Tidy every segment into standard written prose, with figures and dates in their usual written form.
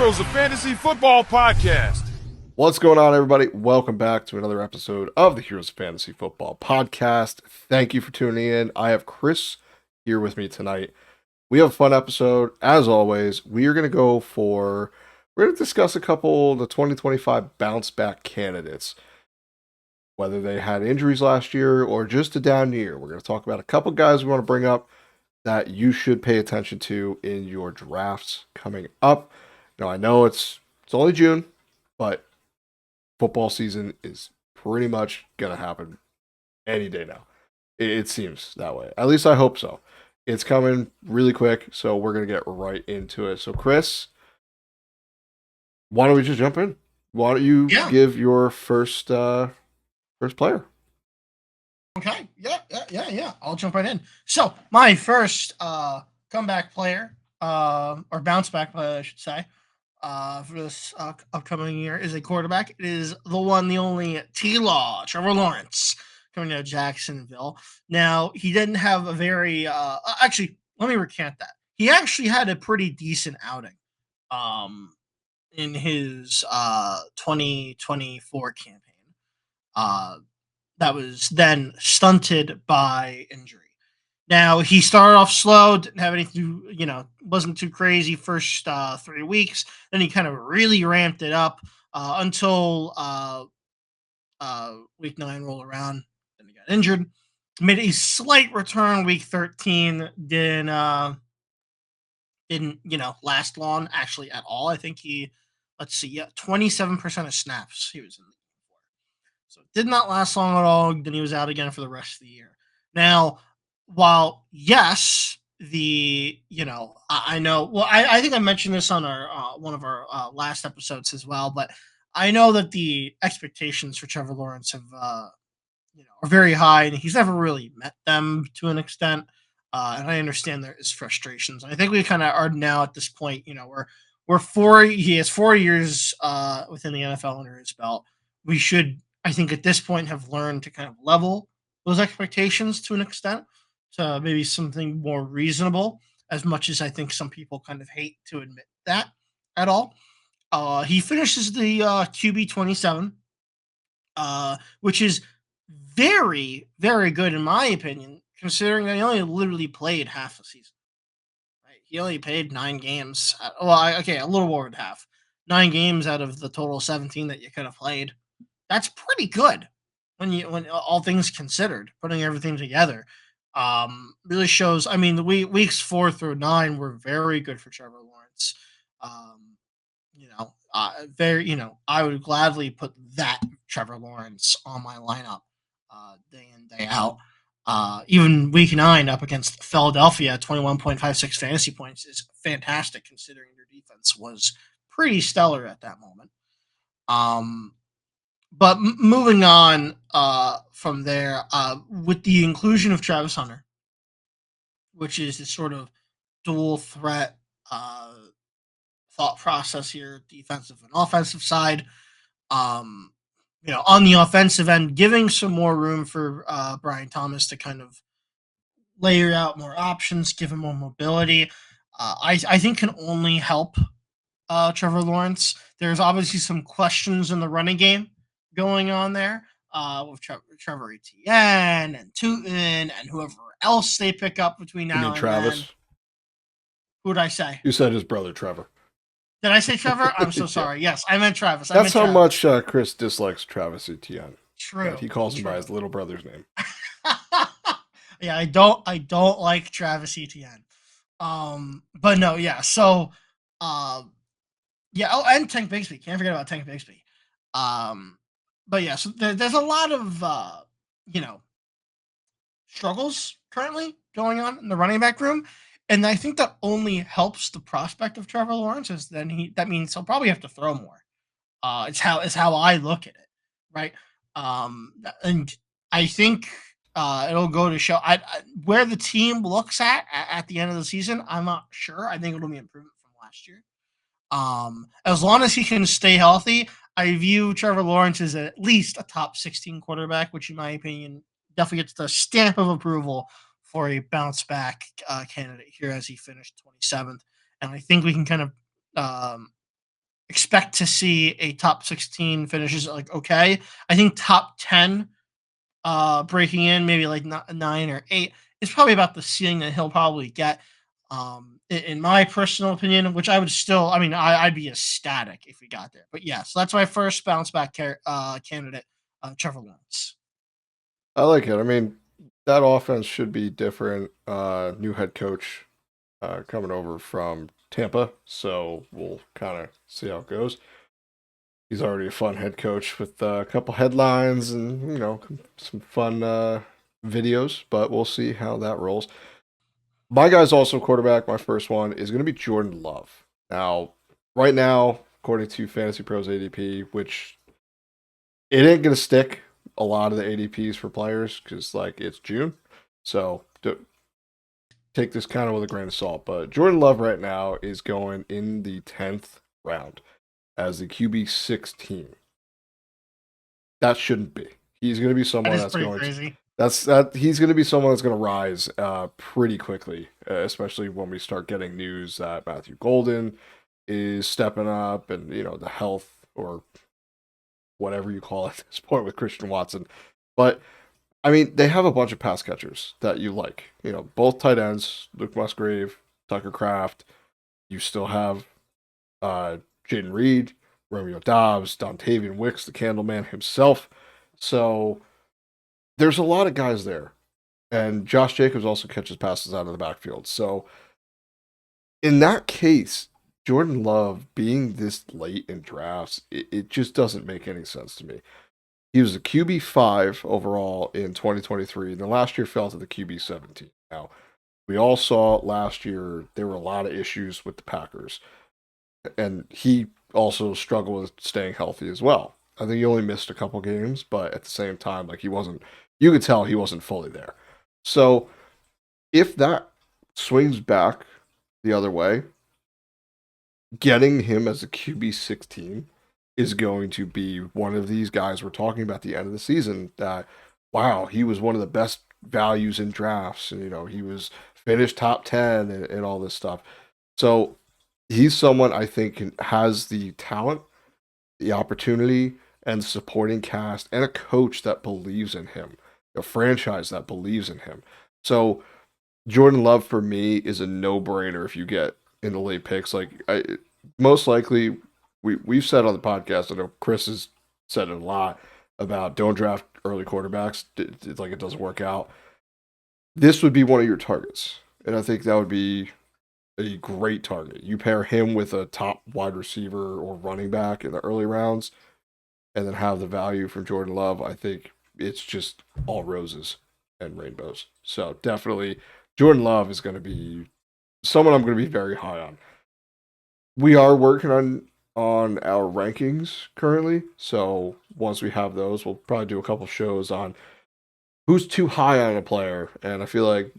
Heroes of Fantasy Football Podcast. What's going on, everybody? Welcome back to another episode of the Heroes of Fantasy Football Podcast. Thank you for tuning in. I have Chris here with me tonight. We have a fun episode. As always, we're going to discuss a couple of the 2025 bounce back candidates. Whether they had injuries last year or just a down year. We're going to talk about a couple guys we want to bring up that you should pay attention to in your drafts coming up. Now, I know it's only June, but football season is pretty much going to happen any day now. It seems that way. At least I hope so. It's coming really quick, so we're going to get right into it. So, Chris, why don't we just jump in? Why don't you give your first player? Okay. Yeah. I'll jump right in. So, my first comeback player, or bounce back player, I should say, for this upcoming year is a quarterback. It is the one, the only T-Law, Trevor Lawrence, coming to Jacksonville. Now, he didn't have a very actually, let me recant that. He actually had a pretty decent outing in his 2024 campaign. That was then stunted by injury. Now, he started off slow, didn't have anything, wasn't too crazy first 3 weeks. Then he kind of really ramped it up until week 9 rolled around. Then he got injured. Made a slight return week 13. Didn't last long, actually, at all. I think 27% of snaps he was in the game for. So it did not last long at all. Then he was out again for the rest of the year. Now, while yes, I know. Well, I think I mentioned this on our one of our last episodes as well. But I know that the expectations for Trevor Lawrence have, are very high, and he's never really met them to an extent. And I understand there is frustrations. And I think we kind of are now at this point. He has 4 years within the NFL under his belt. We should, I think, at this point, have learned to kind of level those expectations to an extent, to maybe something more reasonable, as much as I think some people kind of hate to admit that at all. He finishes the QB 27, which is very, very good in my opinion, considering that he only literally played half a season. Right? He only played 9 games. A little more than half. 9 games out of the total 17 that you could have played. That's pretty good when all things considered, putting everything together. Really shows. I mean, the weeks 4 through 9 were very good for Trevor Lawrence. I would gladly put that Trevor Lawrence on my lineup day in, day out. Even week 9 up against Philadelphia, 21.56 fantasy points is fantastic considering their defense was pretty stellar at that moment. But moving on from there, with the inclusion of Travis Hunter, which is this sort of dual threat thought process here, defensive and offensive side. On the offensive end, giving some more room for Brian Thomas to kind of layer out more options, give him more mobility. I think can only help Trevor Lawrence. There's obviously some questions in the running game going on there with Trevor Etienne and Tootin and whoever else they pick up between now and Travis? then. Who did I say? You said his brother, Trevor. Did I say Trevor? I'm so sorry. Yes, I meant Travis. That's how much Chris dislikes Travis Etienne. True. He calls him by his little brother's name. Yeah, I don't like Travis Etienne. But no, yeah. So, yeah. Oh, and Tank Bigsby. Can't forget about Tank Bigsby. But yeah, so there's a lot of struggles currently going on in the running back room, and I think that only helps the prospect of Trevor Lawrence. Is then that means he'll probably have to throw more. It's how I look at it, right? And I think it'll go to show where the team looks at the end of the season. I'm not sure. I think it'll be improvement from last year. As long as he can stay healthy, I view Trevor Lawrence as at least a top 16 quarterback, which in my opinion definitely gets the stamp of approval for a bounce back candidate here as he finished 27th. And I think we can kind of expect to see a top 16 finishes like okay. I think top 10 breaking in, maybe like 9 or 8 is probably about the ceiling that he'll probably get. In my personal opinion, which I would still, I mean, I'd be ecstatic if we got there. But yeah, so that's my first bounce back candidate, Trevor Lawrence. I like it. I mean, that offense should be different. New head coach coming over from Tampa, so we'll kind of see how it goes. He's already a fun head coach with a couple headlines and some fun videos, but we'll see how that rolls. My guy's also quarterback. My first one is going to be Jordan Love. Now, right now, according to Fantasy Pros ADP, which it ain't going to stick a lot of the ADPs for players because like it's June, so take this kind of with a grain of salt. But Jordan Love right now is going in the 10th round as the QB 16. That shouldn't be. He's going to be That someone is that's pretty going to crazy. he's going to be someone that's going to rise pretty quickly, especially when we start getting news that Matthew Golden is stepping up, and the health or whatever you call it at this point with Christian Watson. But I mean, they have a bunch of pass catchers that you like. Both tight ends, Luke Musgrave, Tucker Kraft. You still have Jaden Reed, Romeo Dobbs, Dontavian Wicks, the Candleman himself. So there's a lot of guys there. And Josh Jacobs also catches passes out of the backfield. So in that case, Jordan Love being this late in drafts, it just doesn't make any sense to me. He was a QB5 overall in 2023, and then last year fell to the QB17. Now, we all saw last year there were a lot of issues with the Packers, and he also struggled with staying healthy as well. I think he only missed a couple games, but at the same time, like you could tell he wasn't fully there. So if that swings back the other way, getting him as a QB16 is going to be one of these guys we're talking about at the end of the season that, wow, he was one of the best values in drafts. And, he was finished top 10 and all this stuff. So he's someone I think has the talent, the opportunity, and the supporting cast, and a coach that believes in him, a franchise that believes in him. So Jordan Love for me is a no-brainer if you get in the late picks. Like most likely, we've said on the podcast. I know Chris has said it a lot about don't draft early quarterbacks. It's like it doesn't work out. This would be one of your targets, and I think that would be a great target. You pair him with a top wide receiver or running back in the early rounds, and then have the value from Jordan Love. I think it's just all roses and rainbows. So definitely, Jordan Love is going to be someone I'm going to be very high on. We are working on our rankings currently, so once we have those, we'll probably do a couple shows on who's too high on a player, and I feel like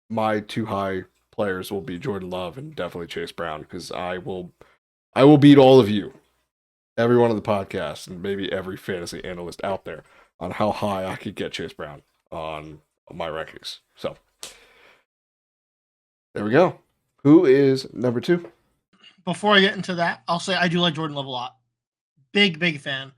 my too high players will be Jordan Love and definitely Chase Brown because I will beat all of you, everyone on the podcast, and maybe every fantasy analyst out there on how high I could get Chase Brown on my rankings. So there we go. Who is number 2? Before I get into that, I'll say I do like Jordan Love a lot. Big fan.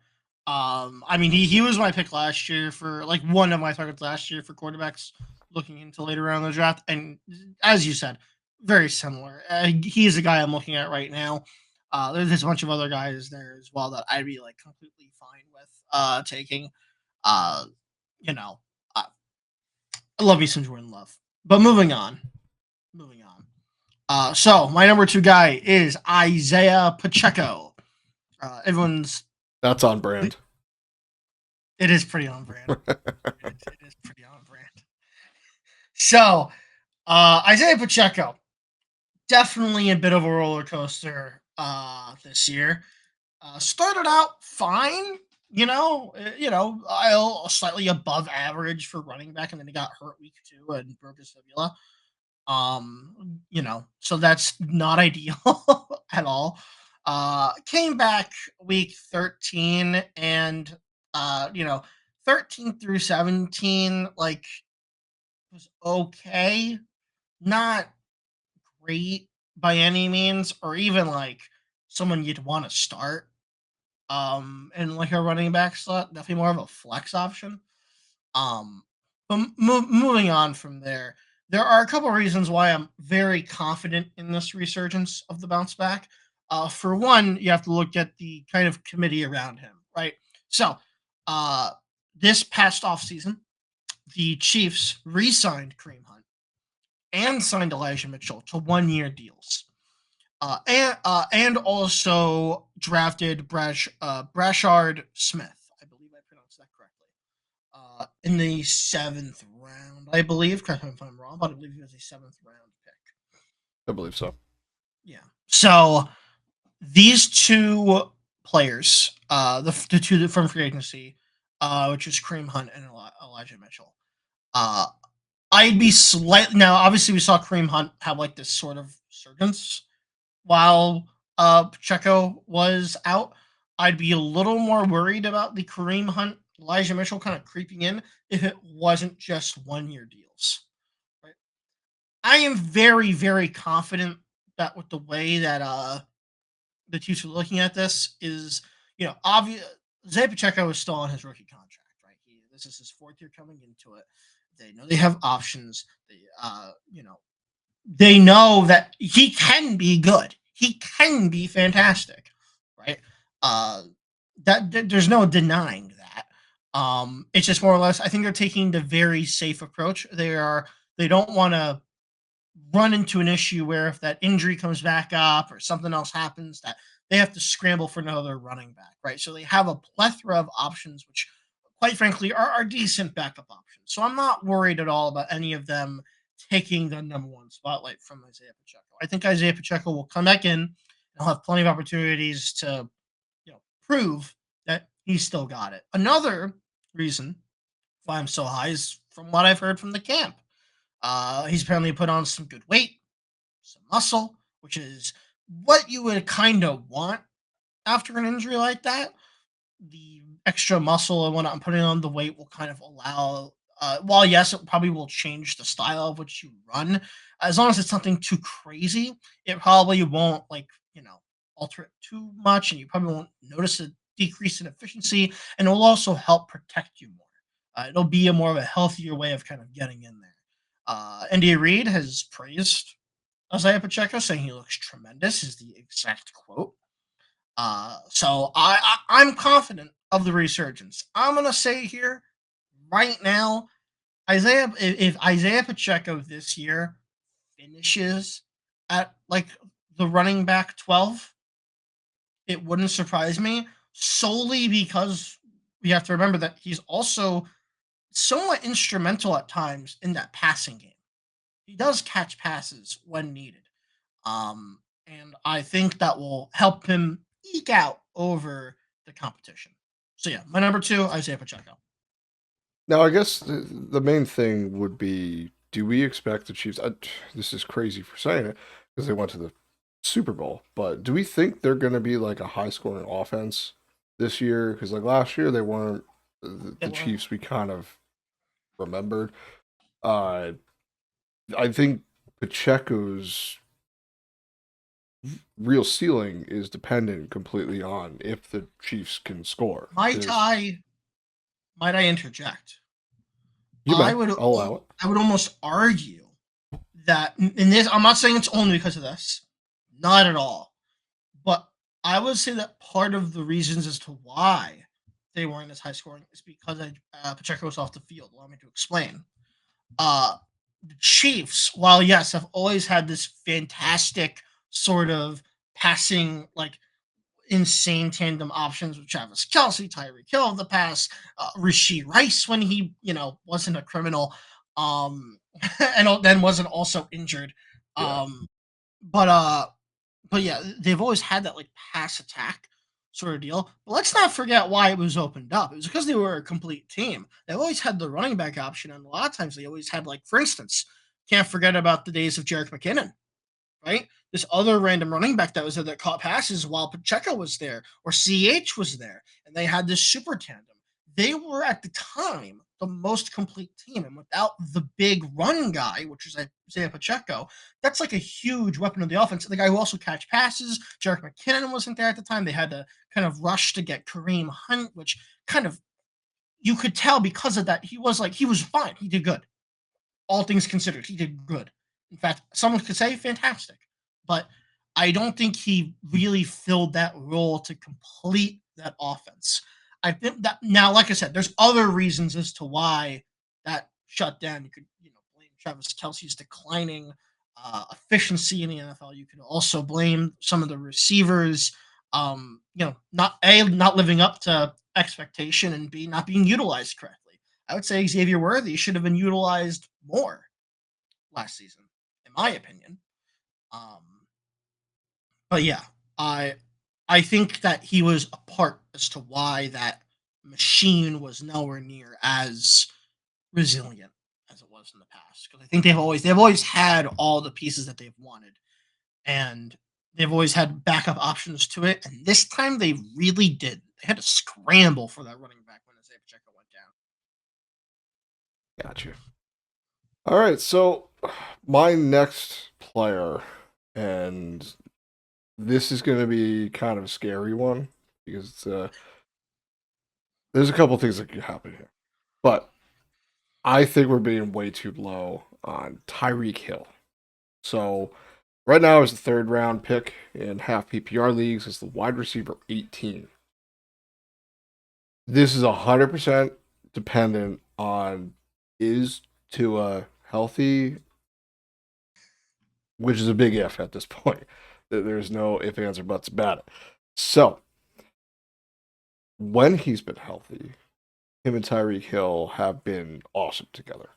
I mean, he was my pick last year for like one of my targets last year for quarterbacks looking into later round of the draft. And as you said, very similar. He is a guy I'm looking at right now. There's a bunch of other guys there as well that I'd be like completely fine with taking. Uh, you know, I love me some Jordan Love. But moving on. So my number 2 guy is Isaiah Pacheco. Everyone's That's on brand. It is pretty on brand. It is pretty on brand. So, Isaiah Pacheco, definitely a bit of a roller coaster this year. Started out fine, slightly above average for running back, and then he got hurt week 2 and broke his fibula. So that's not ideal at all. Came back week 13 and 13 through 17 like was okay, not great by any means, or even like someone you'd want to start in like a running back slot. Definitely more of a flex option. Um, but moving on from there are a couple of reasons why I'm very confident in this resurgence of the bounce back. For one, you have to look at the kind of committee around him, right? So, uh, this past offseason, the Chiefs re-signed Kareem Hunt and signed Elijah Mitchell to 1-year deals. And also drafted Brashard Smith. I believe I pronounced that correctly. In the 7th round, I believe. Correct me if I'm wrong, but I believe he was a 7th round pick. I believe so. Yeah. So these two players, the two from free agency, which is Kareem Hunt and Elijah Mitchell. I'd be slightly now. Obviously, we saw Kareem Hunt have like this sort of resurgence while Pacheco was out. I'd be a little more worried about the Kareem Hunt, Elijah Mitchell kind of creeping in if it wasn't just 1-year deals. Right? I am very, very confident that with the way that the Chiefs are looking at this is, obvious. Zay Pacheco is still on his rookie contract, right? This is his 4th year coming into it. They know they have options. They know that he can be good. He can be fantastic, right? That there's no denying that. It's just more or less. I think they're taking the very safe approach. They don't want to run into an issue where if that injury comes back up or something else happens, that they have to scramble for another running back, right? So they have a plethora of options, which, quite frankly, are decent backup options. So I'm not worried at all about any of them taking the number one spotlight from Isaiah Pacheco. I think Isaiah Pacheco will come back in and he'll have plenty of opportunities to, prove that he's still got it. Another reason why I'm so high is from what I've heard from the camp. He's apparently put on some good weight, some muscle, which is what you would kind of want after an injury like that. The extra muscle and what I'm putting on the weight will kind of allow. While yes, it probably will change the style of which you run. As long as it's something too crazy, it probably won't alter it too much, and you probably won't notice a decrease in efficiency, and it will also help protect you more. It'll be a more of a healthier way of kind of getting in there. Andy Reid has praised Isaiah Pacheco, saying he looks tremendous, is the exact quote. So I'm confident of the resurgence. I'm going to say here, right now, if Isaiah Pacheco this year finishes at like the running back 12, it wouldn't surprise me, solely because we have to remember that he's also somewhat instrumental at times in that passing game. He does catch passes when needed. And I think that will help him eke out over the competition. So yeah, my number 2, Isaiah Pacheco. Now, I guess the main thing would be, do we expect the Chiefs? This is crazy for saying it because they went to the Super Bowl, but do we think they're going to be like a high-scoring offense this year? Because like last year, they weren't the Chiefs we kind of remembered. I think Pacheco's real ceiling is dependent completely on if the Chiefs can score. Might I interject? You I may. would I'll allow it. I would almost argue that in this, I'm not saying it's only because of this, not at all, but I would say that part of the reasons as to why they weren't as high scoring is because Pacheco was off the field. Allow me to explain. The Chiefs, while yes, have always had this fantastic sort of passing, like insane tandem options with Travis Kelce, Tyreek Hill of the past, Rashee Rice when he, wasn't a criminal, and then wasn't also injured. Yeah. But yeah, they've always had that like pass attack sort of deal. But let's not forget why it was opened up. It was because they were a complete team. They've always had the running back option, and a lot of times they always had, like, for instance, can't forget about the days of Jerick McKinnon, right? This other random running back that was there that caught passes while Pacheco was there or CH was there, and they had this super tandem. They were at the time the most complete team. And without the big run guy, which is Isaiah Pacheco, that's like a huge weapon of the offense. The guy who also catch passes, Jerick McKinnon wasn't there at the time. They had to kind of rush to get Kareem Hunt, which kind of you could tell because of that. He was fine. He did good. All things considered, he did good. In fact, someone could say fantastic. But I don't think he really filled that role to complete that offense. I think that now, like I said, there's other reasons as to why that shut down. You could, blame Travis Kelsey's declining efficiency in the NFL. You could also blame some of the receivers, not living up to expectation, and B, not being utilized correctly. I would say Xavier Worthy should have been utilized more last season, in my opinion. But yeah, I think that he was a part as to why that machine was nowhere near as resilient as it was in the past. Because I think they've always had all the pieces that they've wanted, and they've always had backup options to it. And this time they really did. They had to scramble for that running back when Isaiah Pacheco went down. Gotcha. All right, so my next player, and this is going to be kind of a scary one because there's a couple things that could happen here. But I think we're being way too low on Tyreek Hill. So right now is the third round pick in half PPR leagues as the wide receiver 18. This is 100% dependent on is Tua healthy, which is a big if at this point. There's no ifs, ands, or buts about it. So, when he's been healthy, him and Tyreek Hill have been awesome together.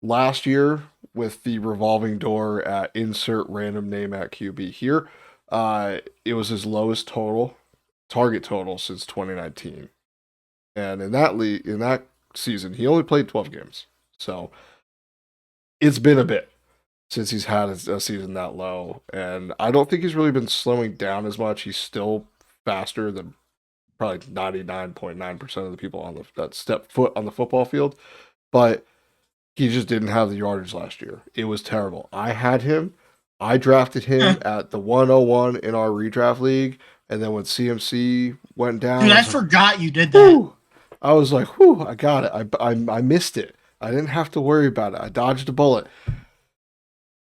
Last year, with the revolving door at insert random name at QB here, it was his lowest target total since 2019. And in that season, he only played 12 games. So, it's been a bit since he's had a season that low. And I don't think he's really been slowing down as much. He's still faster than probably 99.9% of the people that step foot on the football field. But he just didn't have the yardage last year. It was terrible. I had him. I drafted him at the 101 in our redraft league. And then when CMC went down... Dude, I forgot you did that. Whew, I was like, whew, I got it. I missed it. I didn't have to worry about it. I dodged a bullet.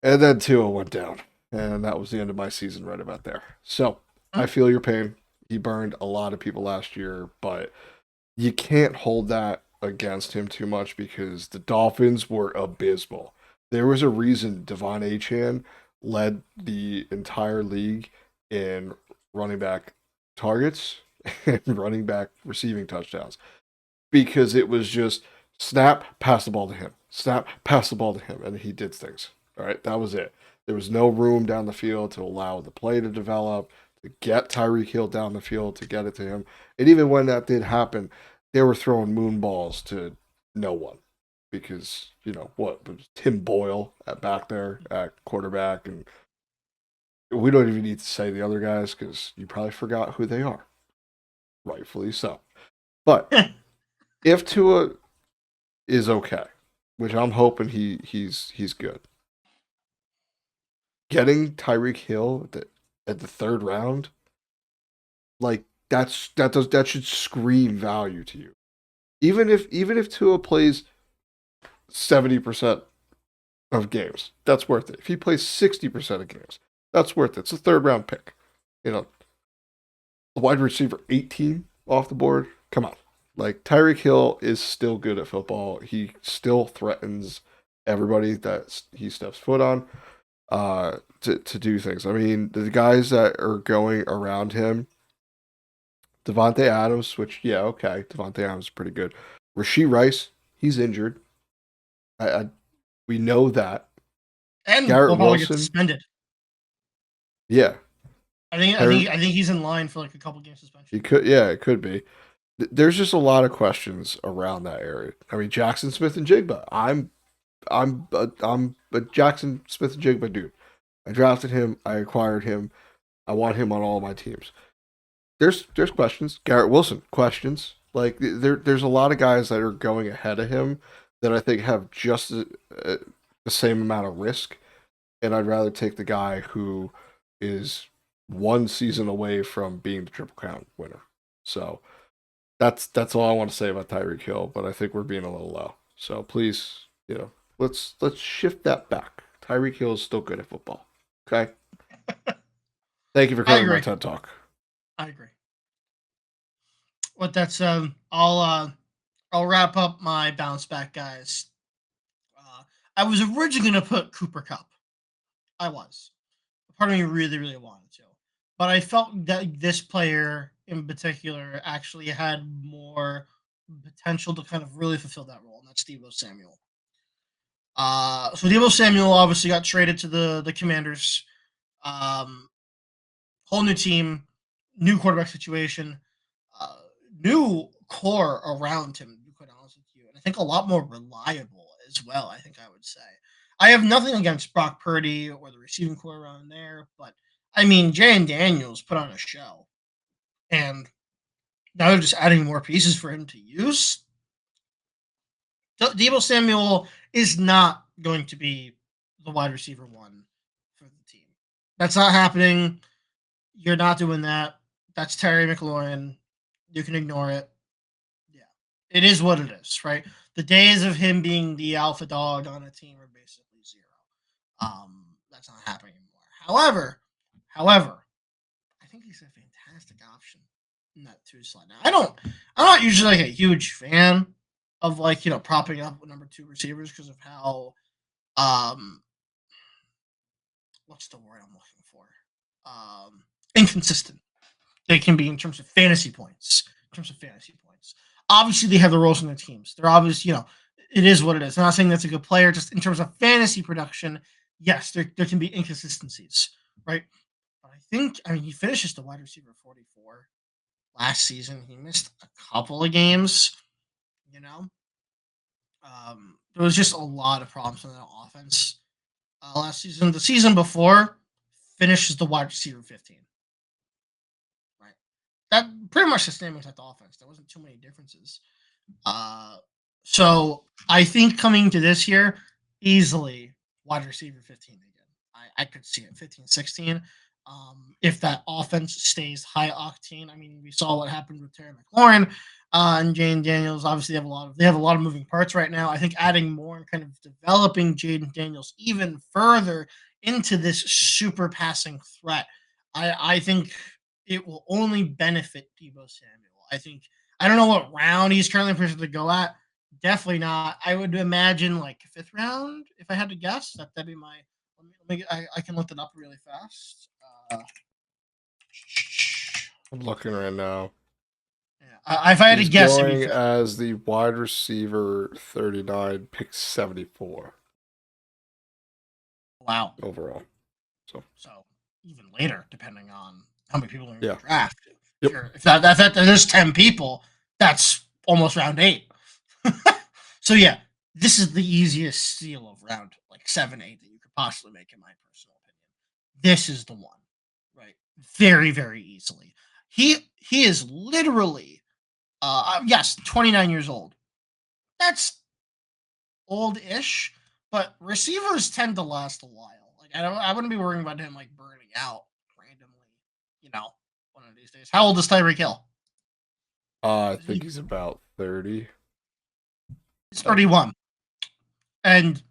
And then Tua went down. And that was the end of my season right about there. So, I feel your pain. He burned a lot of people last year, but you can't hold that against him too much because the Dolphins were abysmal. There was a reason Devon Achane led the entire league in running back targets and running back receiving touchdowns because it was just snap, pass the ball to him. Snap, pass the ball to him, and he did things. All right, that was it. There was no room down the field to allow the play to develop, to get Tyreek Hill down the field, to get it to him. And even when that did happen, they were throwing moon balls to no one because, it was Tim Boyle back there at quarterback. And we don't even need to say the other guys because you probably forgot who they are. Rightfully so. But if Tua is okay, which I'm hoping he's good, getting Tyreek Hill at the third round, like that should scream value to you. Even if Tua plays 70% of games, that's worth it. If he plays 60% of games, that's worth it. It's a third round pick. The wide receiver 18 off the board. Come on. Like Tyreek Hill is still good at football. He still threatens everybody that he steps foot on. To do things. I mean, the guys that are going around him, Devontae Adams, which, yeah, okay, Devontae Adams is pretty good. Rashee Rice, he's injured. We know that. And Garrett he'll probably Wilson, get suspended. Yeah. I think he's in line for like a couple game suspension. It could be. There's just a lot of questions around that area. I mean, Jackson Smith and Jigba. I'm a Jackson Smith and Jigba dude. I drafted him. I acquired him. I want him on all my teams. There's questions. Garrett Wilson, questions. Like there's a lot of guys that are going ahead of him that I think have just the same amount of risk, and I'd rather take the guy who is one season away from being the Triple Crown winner. So that's all I want to say about Tyreek Hill, but I think we're being a little low. So please, let's shift that back. Tyreek Hill is still good at football. Okay. Thank you for I covering my agree. TED Talk. I agree. With that said, I'll wrap up my bounce back, guys. I was originally going to put Cooper Cup. I was. Part of me really, really wanted to. But I felt that this player in particular actually had more potential to kind of really fulfill that role, and that's Deebo Samuel. So Deebo Samuel obviously got traded to the Commanders. Um, whole new team, new quarterback situation, uh, new core around him, to be quite honest with you. And I think a lot more reliable as well, I think I would say. I have nothing against Brock Purdy or the receiving core around there, but I mean, Jay Daniels put on a show. And now they're just adding more pieces for him to use. Deebo Samuel is not going to be the wide receiver one for the team. That's not happening. You're not doing that. That's Terry McLaurin. You can ignore it. Yeah. It is what it is, right? The days of him being the alpha dog on a team are basically zero. That's not happening anymore. However, I think he's a fantastic option in that two slot. Now, I'm not usually like a huge fan of propping up number two receivers because of how what's the word I'm looking for? Inconsistent they can be in terms of fantasy points. Obviously, they have the roles in their teams. They're obvious, it is what it is. I'm not saying that's a good player. Just in terms of fantasy production, yes, there can be inconsistencies, right? But he finishes the wide receiver 44 last season. He missed a couple of games, you know. There was just a lot of problems in that offense last season. The season before finishes the wide receiver 15. Right. That pretty much the same exact offense. There wasn't too many differences. So I think coming to this year, easily wide receiver 15 again. I could see it 15, 16. If that offense stays high octane, I mean, we saw what happened with Terry McLaurin and Jane Daniels. Obviously, they have a lot of moving parts right now. I think adding more and kind of developing Jaden Daniels even further into this super passing threat, I think it will only benefit Deebo Samuel. I don't know what round he's currently projected to go at. Definitely not. I would imagine like fifth round if I had to guess. That'd be my. I can look it up really fast. I'm looking right now. Yeah, if I had to He's guess, it'd going be fifth. as the wide receiver 39, pick 74 Wow. overall. So even later, depending on how many people are in the Yeah. draft. Yep. Sure. If that there's 10 people, that's almost round 8. So yeah, this is the easiest steal of round like 7, 8 that you could possibly make, in my personal opinion. This is the one, right? Very, very easily. He is literally, yes, 29 years old. That's old-ish, but receivers tend to last a while. Like I wouldn't be worrying about him like burning out randomly, one of these days. How old is Tyreek Hill? I think he's about 30. He's 31. And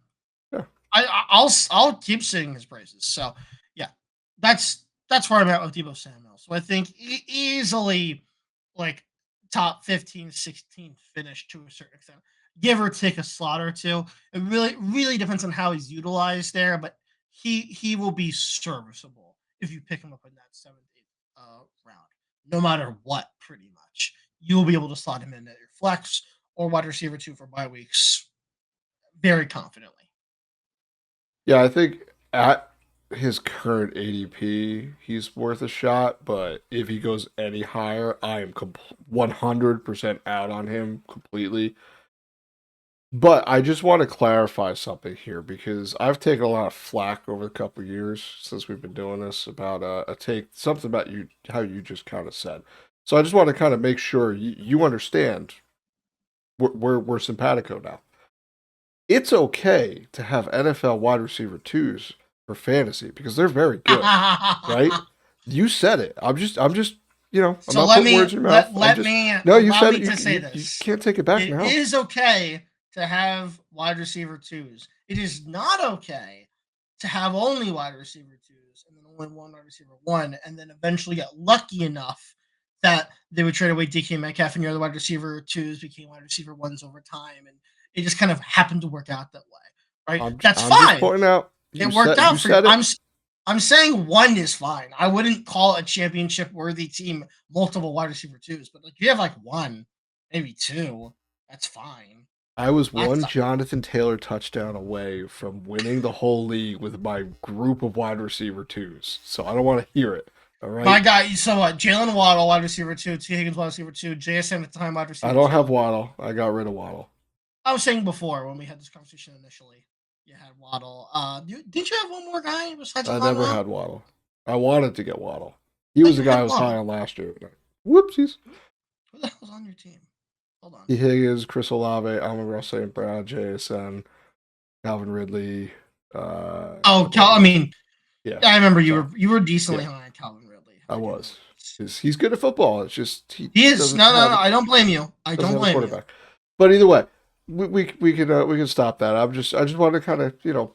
Yeah. I'll keep singing his praises. So yeah, that's where I'm at with Deebo Samuel. So I think easily like top 15, 16 finish to a certain extent, give or take a slot or two. It really depends on how he's utilized there, but he will be serviceable if you pick him up in that 7th, 8th round, no matter what. Pretty much, you will be able to slot him in at your flex or wide receiver 2 for bye weeks very confidently. Yeah, I think at his current ADP, he's worth a shot, but if he goes any higher, I am 100% out on him completely. But I just want to clarify something here because I've taken a lot of flack over a couple of years since we've been doing this about a take something about you how you just kind of said. So I just want to kind of make sure you understand we're simpatico now. It's okay to have NFL wide receiver twos for fantasy because they're very good, right? You said it. I'm just I'm So not let putting me words in your mouth. I'm let just me no, you allow said me it. to say You this. can't take it back It now. is okay to have wide receiver twos. It is not okay to have only wide receiver twos and then only one wide receiver one, and then eventually get lucky enough that they would trade away DK Metcalf and your other wide receiver twos became wide receiver ones over time, and it just kind of happened to work out that way, right? That's I'm just fine. pointing out It worked you out for you. said it. I'm saying one is fine. I wouldn't call a championship worthy team multiple wide receiver twos, but like if you have like one, maybe two, that's fine. I was one That's Jonathan Taylor touchdown away from winning the whole league with my group of wide receiver twos. So I don't want to hear it. All right. my guy. So what? Jalen Waddle, wide receiver two. T. Higgins, wide receiver two. JSN at the time, wide I receiver don't two. have Waddle. I got rid of Waddle. I was saying before when we had this conversation initially, you had Waddle. Did you have one more guy besides I Amon never Ra? had Waddle. I wanted to get Waddle. He I thought was the you guy I had was high Waddle. on last year. Whoopsies. Who the hell's on your team? Hold on. T. Higgins, Chris Olave, Amon-Ra St. Brown, JSN, Calvin Ridley. Oh, I mean, Yeah. I remember So, you were decently yeah, high on Calvin Ridley. I I do was. remember this. He's good at football. It's just He is. No, no, no. I don't blame you. I doesn't don't have a blame you. quarterback. But either way, we can stop that. I just want to kind of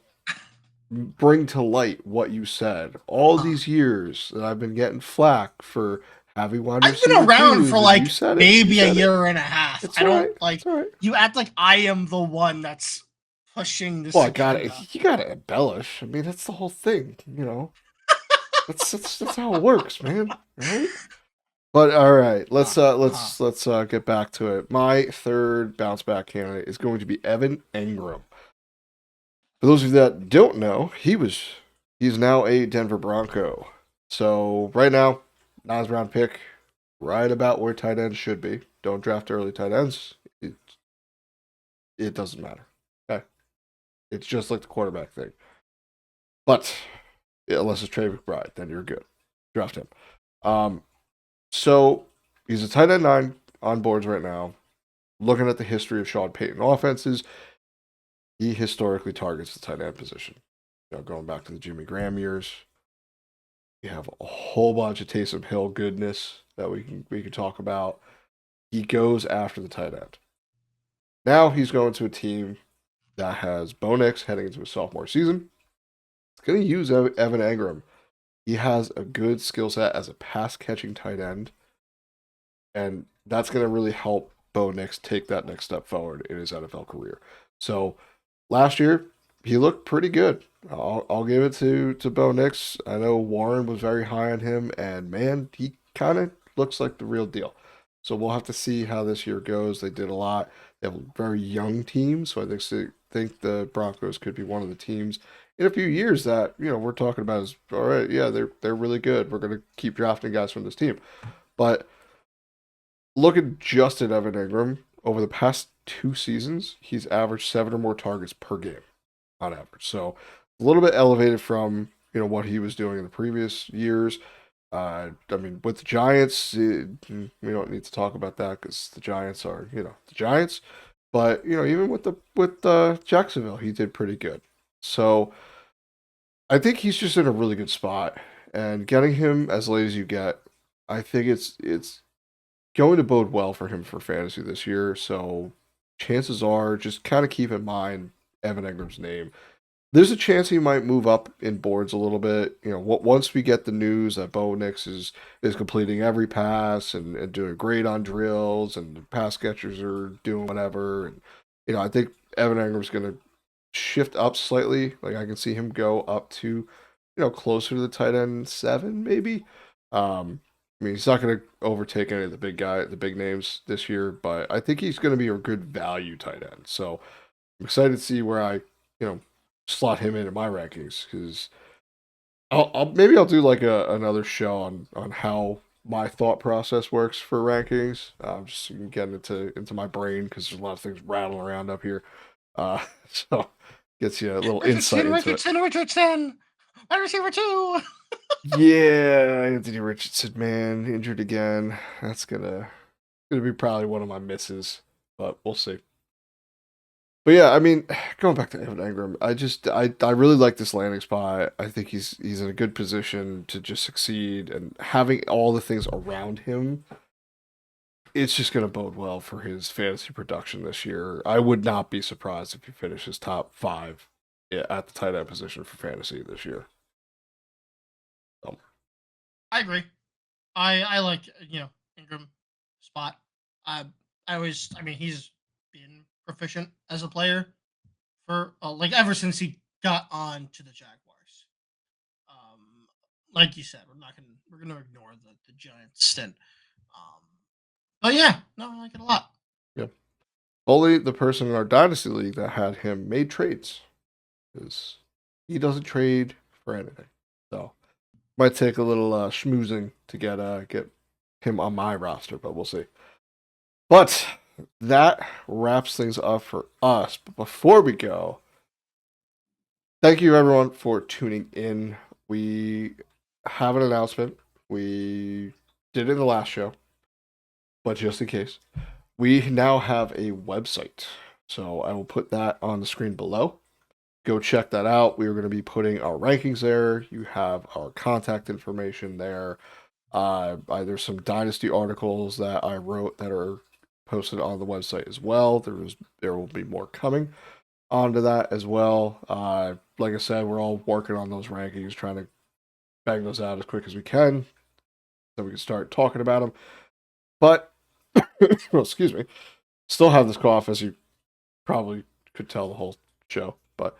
bring to light what you said. All Uh, these years that I've been getting flack for having wide I've been receiver around for twos, and you like said it. You maybe a said it. year and a half. It's I all don't right. like It's all right. you act like I am the one that's pushing this Well, I got agenda. it. You got to embellish. I mean, that's the whole thing. That's how it works, man. Right? But all right, let's get back to it. My third bounce back candidate is going to be Evan Engram. For those of you that don't know, he's now a Denver Bronco. So right now, 9th round pick, right about where tight ends should be. Don't draft early tight ends. It doesn't matter. Okay, it's just like the quarterback thing. But unless it's Trey McBride, then you're good. Draft him. So he's a tight end 9 on boards right now. Looking at the history of Sean Payton offenses, he historically targets the tight end position. Going back to the Jimmy Graham years, you have a whole bunch of Taysom Hill goodness that we can talk about. He goes after the tight end. Now he's going to a team that has Bo Nix heading into his sophomore season. It's going to use Evan Engram. He has a good skill set as a pass catching tight end, and that's going to really help Bo Nix take that next step forward in his NFL career. So last year, he looked pretty good. I'll give it to Bo Nix. I know Warren was very high on him, and man, he kind of looks like the real deal. So we'll have to see how this year goes. They did a lot. They have a very young team, so I think the Broncos could be one of the teams in a few years that we're talking about is all right. Yeah, they're really good. We're gonna keep drafting guys from this team, but looking just at Evan Engram over the past 2 seasons, he's averaged 7 or more targets per game on average. So a little bit elevated from what he was doing in the previous years. I mean, with the Giants, we don't need to talk about that because the Giants are the Giants. But even with Jacksonville, he did pretty good. So I think he's just in a really good spot, and getting him as late as you get, I think it's going to bode well for him for fantasy this year. So chances are, just kind of keep in mind Evan Engram's name. There's a chance he might move up in boards a little bit. Once we get the news that Bo Nix is completing every pass and doing great on drills, and the pass catchers are doing whatever, and I think Evan Engram's going to shift up slightly. Like I can see him go up to, closer to the tight end 7 maybe. I mean, he's not going to overtake any of the big names this year, but I think he's going to be a good value tight end. So I'm excited to see where I, slot him into my rankings because maybe I'll do like another show on how my thought process works for rankings. Just getting into my brain because there's a lot of things rattling around up here. So gets you a little insight into it. Richardson, wide receiver 2. Yeah, Anthony Richardson, man, injured again. That's gonna be probably one of my misses, but we'll see. But yeah, I mean, going back to Evan Engram, I really like this landing spot. I think he's in a good position to just succeed, and having all the things around him, it's just going to bode well for his fantasy production this year. I would not be surprised if he finishes top 5 at the tight end position for fantasy this year. I agree. I like Ingram spot. I I mean he's been proficient as a player for like ever since he got on to the Jaguars. Um, like you said, we're gonna ignore the Giants stint. Um, but yeah, no, I like it a lot. Yeah. Only the person in our dynasty league that had him made trades, because he doesn't trade for anything. So might take a little schmoozing to get him on my roster, but we'll see. But that wraps things up for us. But before we go, thank you everyone for tuning in. We have an announcement. We did it in the last show, but just in case, we now have a website. So I will put that on the screen below. Go check that out. We are going to be putting our rankings there. You have our contact information there. There's some dynasty articles that I wrote that are posted on the website as well. There will be more coming onto that as well. Like I said, we're all working on those rankings, trying to bang those out as quick as we can, so we can start talking about them. But well, excuse me, still have this cough, as you probably could tell the whole show. But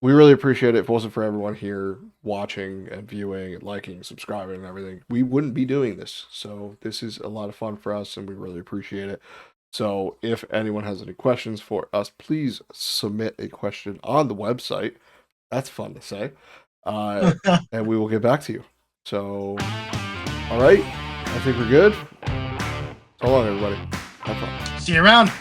we really appreciate it. If it wasn't for everyone here watching and viewing and liking and subscribing and everything, we wouldn't be doing this. So this is a lot of fun for us, and we really appreciate it. So if anyone has any questions for us, please submit a question on the website. That's fun to say. And we will get back to you. So, all right. I think we're good. So long, everybody. Have fun. See you around.